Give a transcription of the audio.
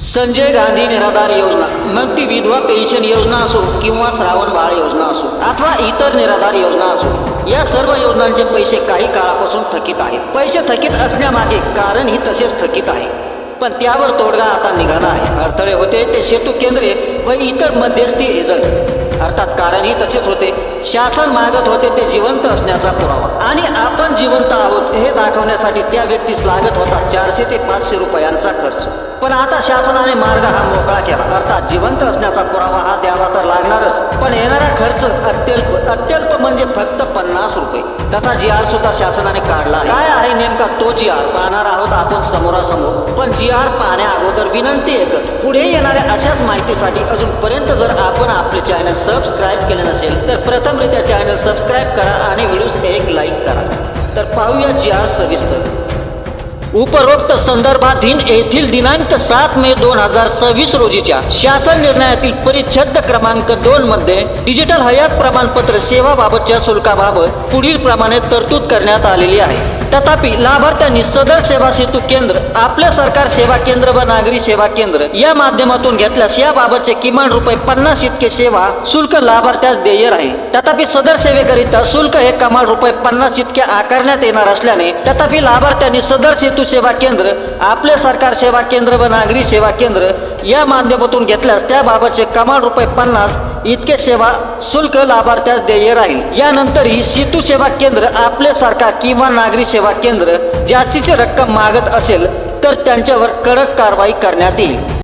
संजय गांधी निराधार योजना, मग ती विधवा पेन्शन योजना असो किंवा श्रावण बाळ योजना असो अथवा इतर निराधार योजना असो, या सर्व योजनांचे पैसे काही काळापासून थकीत आहेत. पैसे थकीत असण्यामागे कारण ही तसेच थकीत आहे, पण त्यावर तोडगा आता निघाला आहे. अडथळे होते ते सेतू केंद्रे व इतर मध्यस्थी एजंट, अर्थात कारणही तसेच होते. शासन मागत होते ते जिवंत असण्याचा पुरावा, आणि आपण जिवंत आहोत हे दाखवण्यासाठी त्या व्यक्तीस लागत होता 400 ते 500 रुपयांचा खर्च. पण आता शासनाने मार्ग हा मोकळा केला, अर्थात जिवंत असण्याचा पुरावा हा द्यावा तर लागणारच, पण येणारा खर्च अत्यल्प म्हणजे फक्त 50 रुपये. तसा GR सुद्धा शासनाने काढला आहे. काय आहे नेमका तो GR पाहणार आहोत आपण समोरासमोर. पण GR पाहण्या अगोदर विनंती एकच, पुढे येणाऱ्या अशाच माहितीसाठी अजूनपर्यंत जर आपण आपले चॅनल सबस्क्राईब केले नसेल तर प्रथमरित्या चॅनल सबस्क्राईब करा आणि व्हिडिओस एक लाईक करा. तर पाहूया GR सविस्तर. उपरोक्त संदर्भाधीन येथील दिनांक 7 मे 2026 रोजीच्या शासन निर्णयातील परिच्छेद क्रमांक 2 मध्ये डिजिटल हयात प्रमाणपत्र सेवाबाबतच्या शुल्काबाबत पुढील प्रमाणे तरतूद करण्यात आलेली आहे. तथापि लाभार्थ्यांनी सदर सेवा सेतू केंद्र, आपल्या सरकार सेवा केंद्र व नागरी सेवा केंद्र या माध्यमातून घेतल्यास याबाबतचे किमान ₹50 इतके सेवा शुल्क लाभार्थ्यास देय राहील. तथापि सदर सेवेकरिता शुल्क हे कमाल ₹50 इतके आकारण्यात येणार असल्याने तथापि लाभार्थ्यांनी सदर सेतू सेवा केंद्र, आपले सरकार सेवा केंद्र व नागरी सेवा केंद्र या माध्यमातून घेतल्यास त्याबाबतचे कमाल ₹50 इतके सेवा शुल्क लाभार्थ्यास देय राहील. यानंतरही सेतू सेवा केंद्र, आपले सरकार किंवा नागरी सेवा केंद्र जास्तीची रक्कम मागत असेल तर त्यांच्यावर कडक कारवाई करण्यात येईल.